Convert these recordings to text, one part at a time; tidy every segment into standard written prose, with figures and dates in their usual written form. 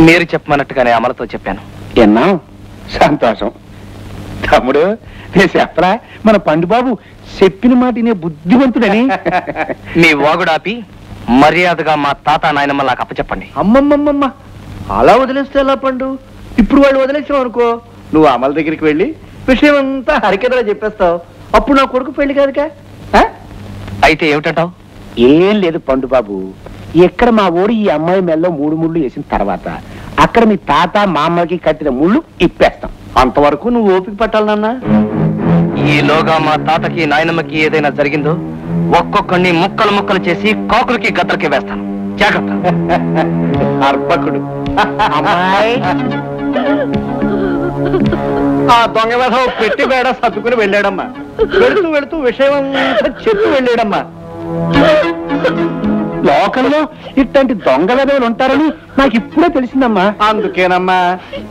మీరు చెప్పమన్నట్టుగానే అమలతో చెప్పాను. ఎన్నా సంతోషం. తమ్ముడు నేను చెప్పరా మన పండుబాబు చెప్పిన మాట నే బుద్ధిమంతుడని. మీ వాగుడాపి మర్యాదగా మా తాత నాయనమ్మ నాకు అప్పచెప్పండి. అమ్మమ్మమ్మమ్మ, అలా వదిలేస్తే ఎలా పండు? ఇప్పుడు వాళ్ళు వదిలేసావు అనుకో, నువ్వు అమల దగ్గరికి వెళ్ళి విషయం అంతా హరికథలో చెప్పేస్తావు. అప్పుడు నా కొడుకు పెళ్లి కాదుగా. అయితే ఏమిటంటావు? ఏం లేదు పండుబాబు, ఎక్కడ మా ఊరు ఈ అమ్మాయి మెల్లో 3 ముళ్ళు వేసిన తర్వాత అక్కడ మీ తాత మా అమ్మకి కట్టిన ముళ్ళు ఇప్పేస్తాం. అంతవరకు నువ్వు ఓపిక పట్టాలి నాన్న. ఈలోగా మా తాతకి నాయనమ్మకి ఏదైనా జరిగిందో ఒక్కొక్కడిని ముక్కలు ముక్కలు చేసి కాకులకి గద్దలకి వేస్తాను. జాగ్రత్త. అర్పకుడు. ఆ దొంగ వేధ పెట్టి బేడ సర్దుకుని వెళ్ళాడమ్మా. వెళుతూ వెళుతూ విషయం అంతా చెప్పి వెళ్ళాడమ్మా. లోకంలో ఇట్లాంటి దొంగ వెధవలు ఉంటారని నాకు ఇప్పుడే తెలిసిందమ్మా. అందుకేనమ్మా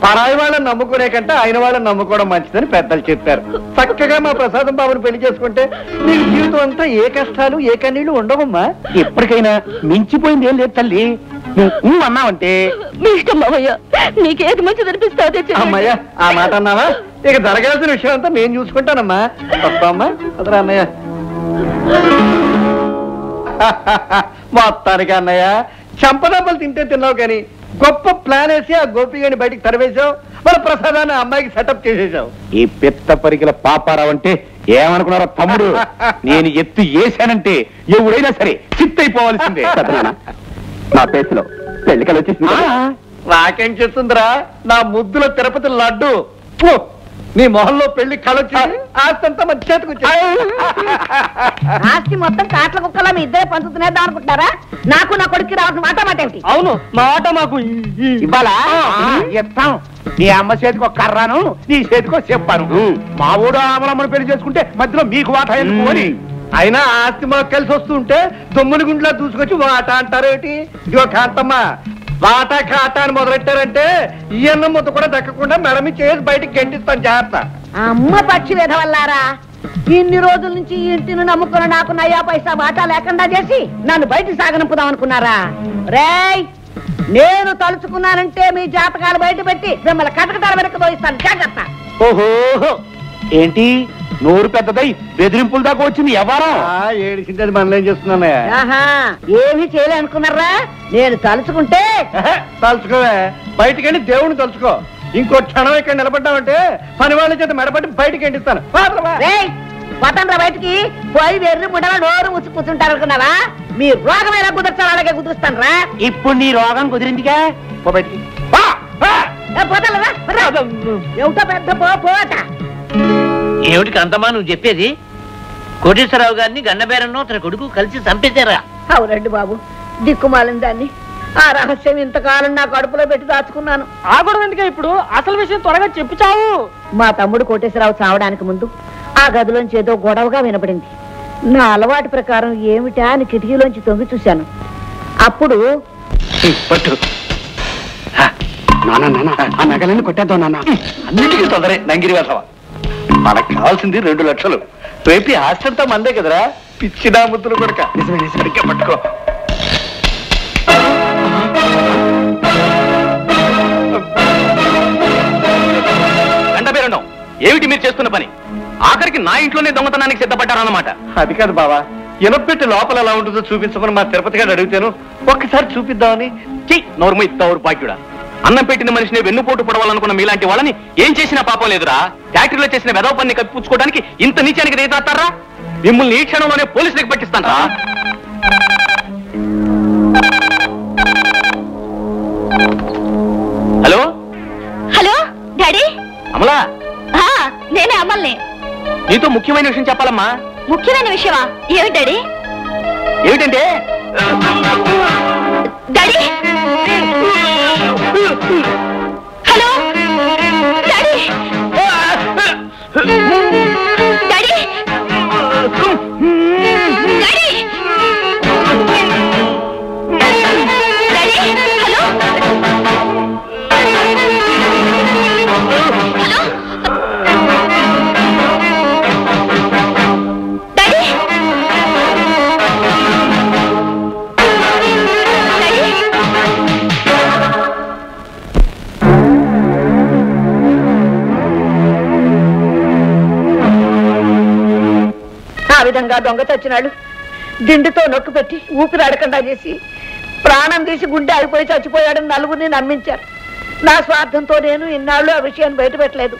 పరాయి వాళ్ళని నమ్ముకునే కంటే ఆయన వాళ్ళని నమ్ముకోవడం మంచిదని పెద్దలు చెప్పారు. చక్కగా మా ప్రసాదం బాబుని పెళ్లి చేసుకుంటే నీకు జీవితం అంతా ఏ కష్టాలు ఏ కన్నీళ్లు ఉండవమ్మా. ఎప్పటికైనా మించిపోయింది ఏం లేదు తల్లి. నువ్వు అన్నావంటే మీ ఇష్టం మావయ్య, నీకేది మంచిది అనిపిస్తే అమ్మయ్య ఆ మాట అన్నావా? ఇక జరగాల్సిన విషయం అంతా నేను చూసుకుంటానమ్మా. వస్తామ్మా అదరా అన్నయ్య. మొత్తానికి అన్నయ్య చంపదబ్బలు తింటే తిన్నావు కానీ గొప్ప ప్లాన్ వేసి ఆ గోపిగాని బయటికి తరివేశావు. మన ప్రసాదాన్ని అమ్మాయికి సెటప్ చేసేసావు. ఈ పెద్ద పరికల పాపారావు అంటే ఏమనుకున్నారో తమ్ముడు, నేను ఎత్తు వేశానంటే ఎవడైనా సరే చిత్తైపోవాల్సిందే. నా పేసులో పెళ్లికలు వచ్చేసింది. నాకేం చేస్తుందిరా నా ముద్దులో తిరుపతి లడ్డు. నీ మొహంలో పెళ్లి కళొచ్చి ఆస్తంతా మంచి చేతికి వచ్చి ఆస్తి మొత్తం కాట్ల కుక్కలా మీ ఇద్దరే పంచుతునేద్దాం అనుకుంటున్నారా? నాకు నా కొడుక్కి రావాల్సిన మాట ఏమిటి? అవును మాట మాకు ఇవ్వాలా? చెప్తాం. నీ అమ్మ చేతికి ఒక కర్రాను, నీ చేతికి ఒక చెప్పాను. మా ఊడు ఆమలమ్మను పెళ్లి చేసుకుంటే మధ్యలో మీకు వాటా ఎందుకు అని. అయినా ఆస్తి మాకు కలిసి వస్తుంటే దొమ్ముని గుండ్లా దూసుకొచ్చి వాట అంటారేమిటి? ఇదిగో కాంతమ్మ, వాటా కాటా అని మొదలెట్టారంటే ఈ అన్నం ముద్ద కూడా దక్కకుండా మెడమి చేసి బయటికి గెంటిస్తాను. జాగ్రత్త. అమ్మ పక్షి వెధవల్లారా, ఇన్ని రోజుల నుంచి ఈ ఇంటిని నమ్ముకున్న నాకు నయా పైసా వాటా లేకుండా చేసి నన్ను బయటికి సాగనంపుదాం అనుకున్నారా? రేయ్, నేను తలుచుకున్నానంటే మీ జాతకాలు బయట పెట్టి మిమ్మల్ని కటకటాల వెనక్కి తోయిస్తాను. జాగ్రత్త. ఓహో, ఏంటి నోరు పెద్దదై బెదిరింపుల దాకా వచ్చింది ఎవరో? ఏడిసింది మనలో ఏం చేస్తున్నానయ్యా? ఏమీ చేయలే అనుకున్నారా? నేను తలుచుకుంటే తలుచుకోవే, బయటికెళ్ళి దేవుడిని తలుచుకో. ఇంకో క్షణం ఇక్కడ నిలబడ్డామంటే పని వాళ్ళ చేత మెడపట్టి బయటికి ఎండిస్తాను. పతండ్రా బయటికి పోయి వెర్రి ముడల నోరు ముసి కూర్చుంటారు అనుకున్నావా? మీ రోగం ఎలా కుదుర్చాలి అలాగే కుదురుస్తాను రా. ఇప్పుడు నీ రోగం కుదిరిందిగా, బయటికి ఏమిటో పెద్ద పోట. ఏమిటి కాంతమ్మా నువ్వు చెప్పేది? కోటేశ్వరరావు గారిని గన్నబేరన్నో తన కొడుకు కలిసి చంపేశారా? అవునండి బాబు, దిక్కుమాలిన దాన్ని. ఆ రహస్యం ఇంతకాలం నా కడుపులో పెట్టి దాచుకున్నాను. ఆ గొడవ ఎందుకే ఇప్పుడు? అసలు విషయం త్వరగా చెప్పు చావు. మా తమ్ముడు కోటేశ్వరరావు చావడానికి ముందు ఆ గదిలోంచి ఏదో గొడవగా వినపడింది. నా అలవాటు ప్రకారం ఏమిటా అని కిటికీలోంచి తొంగి చూశాను. అప్పుడు ఆ నగలన్నీ కొట్టేద్దాం నాన్న. అన్నిటికీ తొందరే నంగిరి వేసవా. మనకు కావాల్సింది 2 లక్షలు. రేపు హాస్టల్తో మందే కదరా పిచ్చినా ముద్దులు కొడక. నిజమే, సరిగ్గా పట్టుకో. గండబేరండం, ఏమిటి మీరు చేస్తున్న పని? ఆఖరికి నా ఇంట్లోనే దొంగతనానికి సిద్ధపడ్డారన్నమాట. అది కాదు బావా, ఎనపెట్టి లోపల ఎలా ఉంటుందో చూపించమని మా తిరుపతి గారు అడిగితేను ఒక్కసారి చూపిద్దామని. నోర్ము దౌర్భాగ్యుడా, అన్నం పెట్టిన మనిషిని వెన్నుపోటు పడవాలనుకున్న మీలాంటి వాళ్ళని ఏం చేసినా పాపం లేదురా. ఫ్యాక్టరీలో చేసిన వెధవ పని కప్పించుకోవడానికి ఇంత నీచానికి రేతాస్తారా? మిమ్మల్ని ఈ క్షణంలోనే పోలీసులకు పట్టిస్తాను. Hello hello daddy. అమలా, నేనే అమ్మల్ని. నీతో ముఖ్యమైన విషయం చెప్పాలమ్మా. ముఖ్యమైన విషయమా? ఏమిటి డాడీ? ఏమిటంటే daddy, hello daddy. Daddy, daddy, daddy, hello hello daddy. విధంగా దొంగ చచ్చినాడు దిండుతో నొక్కు పెట్టి ఊపిరాడకుండా చేసి ప్రాణం తీసి గుండె ఆగిపోయి చచ్చిపోయాడని నలుగురిని నమ్మించారు. నా స్వార్థంతో నేను ఇన్నాళ్ళు ఆ విషయాన్ని బయట పెట్టలేదు.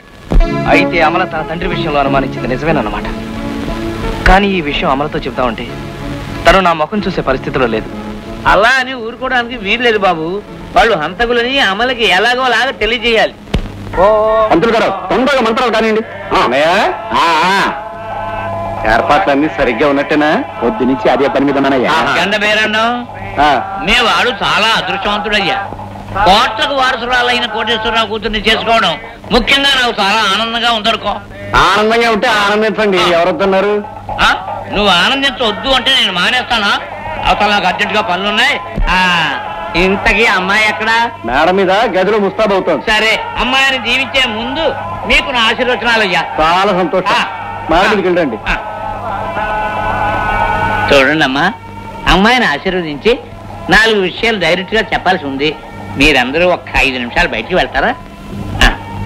అయితే అమల తన తండ్రి విషయంలో అనుమానించింది నిజమేనన్నమాట. కానీ ఈ విషయం అమలతో చెప్తామంటే తను నా ముఖం చూసే పరిస్థితిలో లేదు. అలా అని ఊరుకోవడానికి వీల్లేదు బాబు. వాళ్ళు హంతకులని అమలకి ఎలాగోలాగా తెలియజేయాలి. పంతులు గారు తొందరగా మంత్రాలు కానివ్వండి. ఏర్పాట్లన్నీ సరిగ్గా ఉన్నట్టేనా? పొద్దు నుంచి అదే పని మీద ఉన్నానయ్యా. గండబేరన్నం మీ వాడు చాలా అదృష్టవంతుడయ్యా. కోట్లకు వారసురాలైన కోటేశ్వరరావు కూతుర్ని చేసుకోవడం ముఖ్యంగా నాకు చాలా ఆనందంగా ఉందనుకో. ఆనందంగా ఉంటే ఆనందించండి. ఎవరొద్దన్నారు? నువ్వు ఆనందించవద్దు అంటే నేను మానేస్తానా? అసలు నాకు అర్జెంట్ గా పనులున్నాయి. ఇంతకీ అమ్మాయి ఎక్కడా? మేడ మీద గదిలో ముస్తాబవుతోంది. సరే, అమ్మాయిని దీవించే ముందు మీకు నా ఆశీర్వచనాలయ్యా. చాలా సంతోషం. మేడ మీదకి వెళ్ళండి. చూడండి అమ్మా, అమ్మాయిని ఆశీర్వదించి 4 విషయాలు డైరెక్ట్ గా చెప్పాల్సి ఉంది. మీరందరూ ఒక 5 నిమిషాలు బయటికి వెళ్తారా?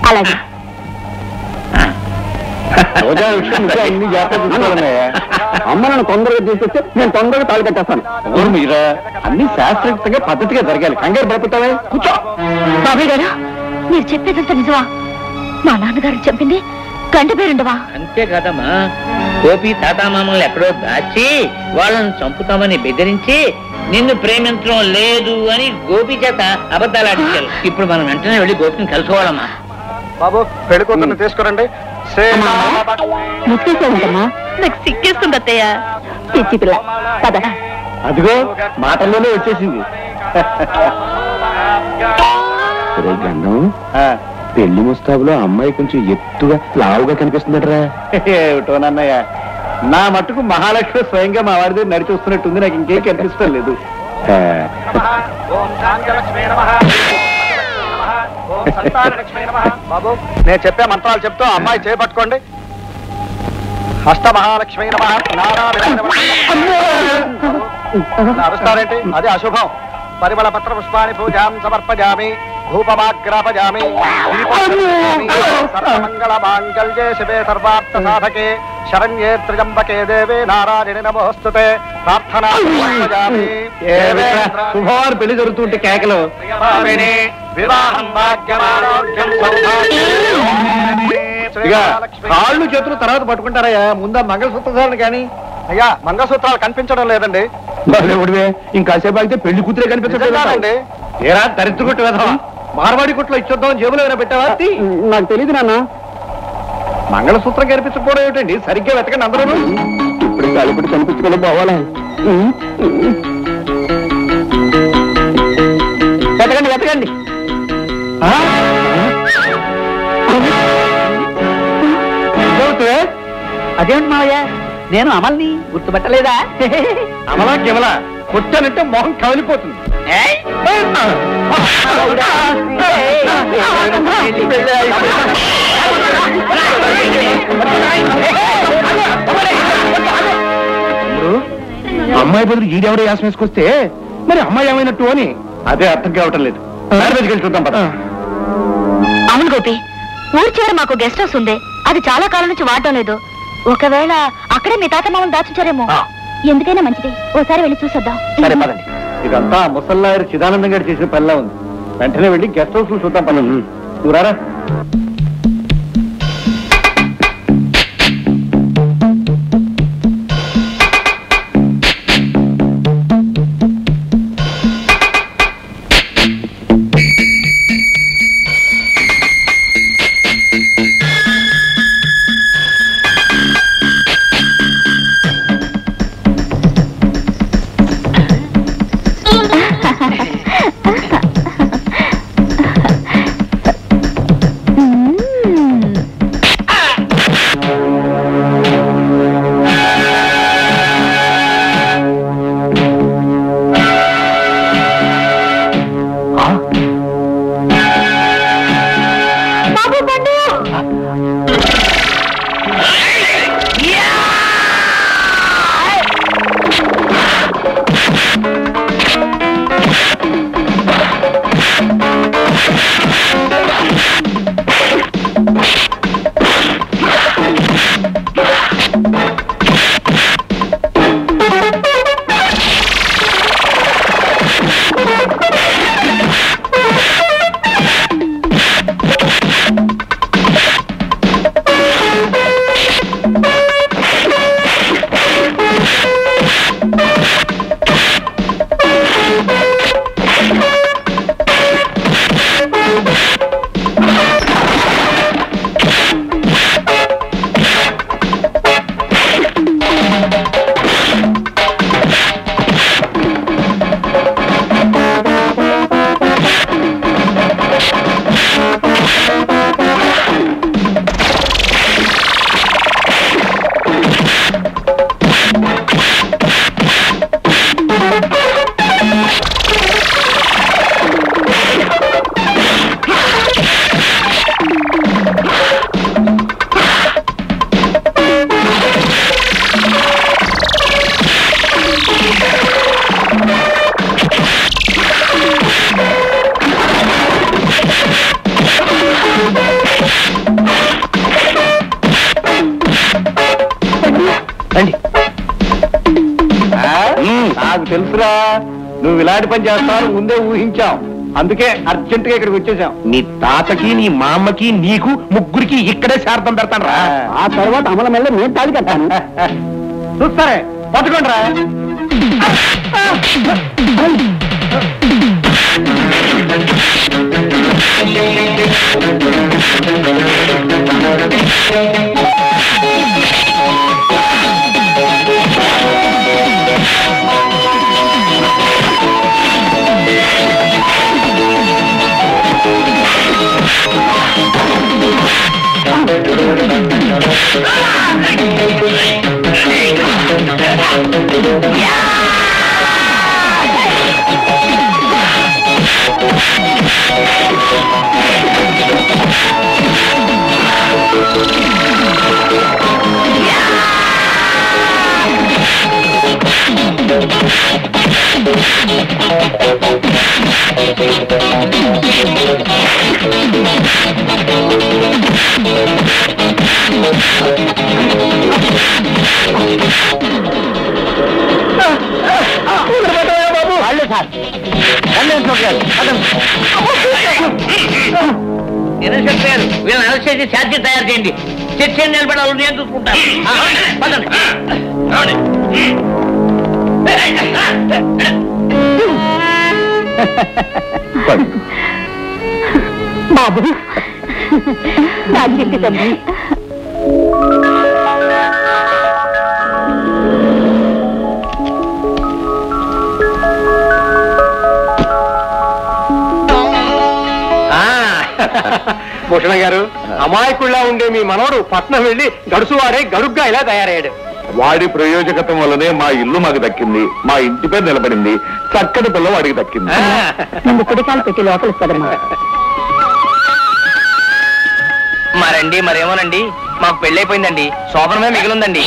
అలాగే. అన్ని జాగ్రత్త చూసుకోవాలన్నాయా? అమ్మ నన్ను తొందరగా తీసుకొస్తే నేను తొందరగా తాళి కట్టేస్తాను. అవును మీరా, అన్ని శాస్త్రయుక్తంగా పద్ధతిగా జరగాలి. కంగారు పడిపోతావే. కూర్చో. బాబాయ్ గారు, మీరు చెప్పేదంతా నిజమా? మా నాన్నగారు చెప్పింది గంట పేరుండవా? అంతే కదమ్మా. గోపి తాతామామల్ని ఎక్కడో దాచి వాళ్ళని చంపుతామని బెదిరించి నిన్ను ప్రేమించడం లేదు అని గోపి చేత అబద్ధాలు ఆడించారు. ఇప్పుడు మనం వెంటనే వెళ్ళి గోపిని కలుసుకోవాలమ్మా. బాబు పెళ్లి కూతుర్ని తీసుకురండి. ముక్కేసేదంటమ్మా. నాకు సిక్కేస్తుంది అత్తయ్య. పిచ్చి పిల్ల కదా. అదిగో మాటల్లోనే వచ్చేసింది. గండం పెళ్లి ముస్తాబులో అమ్మాయి కొంచెం ఎత్తుగా లావుగా కనిపిస్తుందటరా. ఏమిటోనన్నయ్య, నా మట్టుకు మహాలక్ష్మి స్వయంగా మా వారి దగ్గర నడిచి వస్తున్నట్టుంది. నాకు ఇంకేం కనిపిస్తాం లేదు. బాబు నేను చెప్పే మంత్రాలు చెప్తూ అమ్మాయి చేపట్టుకోండి. హస్త మహాలక్ష్మి అరుస్తారేంటి? అది అశుభం. పరిమళ పత్ర పుష్పాన్ని పూజాం సమర్పజామి. భూపమాగ్రాపజామి. సర్వమంగళ మాంగళ్యే శివే సర్వార్థ సాధకే శరణ్యే త్ర్యంబకే దేవే నారాయణి నమోస్తుతే. ప్రార్థనా శుభవారు పెళ్లి జరుగుతుంటే కేకలు. వివాహం భాగ్యమారోగ్యం కాళ్ళు చేతులు తర్వాత పట్టుకుంటారయ్యా. ముందా మంగళసూత్రాలు కానీ. అయ్యా మంగళసూత్రాలు కనిపించడం లేదండి. ఉడివే ఇంకాసేపు అయితే పెళ్లి కూతురే కనిపించండి. ఏరా దరిద్ర కొట్టు వేద్దాం. మార్వాడి కొట్లో ఇచ్చొద్దాం. జేబులో ఏమైనా పెట్టావా? నాకు తెలియదు నాన్న. మంగళసూత్రం కనిపించకపోవడం ఏమిటండి? సరిగ్గా వెతకండి అందరూ. ఇప్పుడు గాలిపడి కనిపించుకోవడం పోవాలా? వెతకండి వెతకండి. అదేంటి మావయ్య, నేను అమల్ని గుర్తుపట్టలేదా? అమలా కేవలా కొట్టానంటే మొహం కవలిపోతుంది. అమ్మాయి బదులు ఈడెవడో యాసం వేసుకొస్తే మరి అమ్మాయి ఏమైనట్టు అని అదే అర్థం కావటం లేదు. చూద్దాం పద. అవును గోపి, ఊరి చివర మాకు గెస్ట్ హౌస్ ఉంది. అది చాలా కాలం నుంచి వాడటం లేదు. ఒకవేళ అక్కడే మీ తాత మామని దాచుంచారేమో. ఎందుకైనా మంచిది, ఓసారి వెళ్ళి చూసొద్దాం. సరే పదండి. ఇదంతా ముసల్లాయర్ చిదానందం గారు చేసిన పనిలా ఉంది. వెంటనే వెళ్ళి గెస్ట్ హౌస్ లో చూద్దాం పనులు. నువ్వు రారా. తెలుసురా నువ్వు ఇలాంటి పని చేస్తావు ముందే ఊహించాం అందుకే అర్జెంట్ గా ఇక్కడికి వచ్చేసాం నీ తాతకి నీ మా అమ్మకి నీకు ముగ్గురికి ఇక్కడే శార్థం పెడతాను రా. ఆ తర్వాత అమల మెల్ల నేను తాళి కట్టాను చూస్తారే పట్టుకోండి రా వీళ్ళని అరెస్ట్ చేసి ఛార్జీ తయారు చేయండి చర్చ నిలబడాలి నేను చూసుకుంటాను బాబు రాజేంటి తండ్రి భూషణ గారు అమాయకుల్లా ఉండే మీ మనవడు పట్నం వెళ్ళి గడుసువాడే గడుగ్గా ఇలా తయారయ్యాడు వాడి ప్రయోజకత్వం వల్లనే మా ఇల్లు మాకు దక్కింది మా ఇంటి పేరు నిలబడింది చక్కటి పిల్ల వాడికి దక్కింది ముందు కుడికాలు పెట్టి లోపలికి పదమ్మా మరండి మరేమోనండి మాకు పెళ్ళైపోయిందండి శోభనమే మిగిలిందండి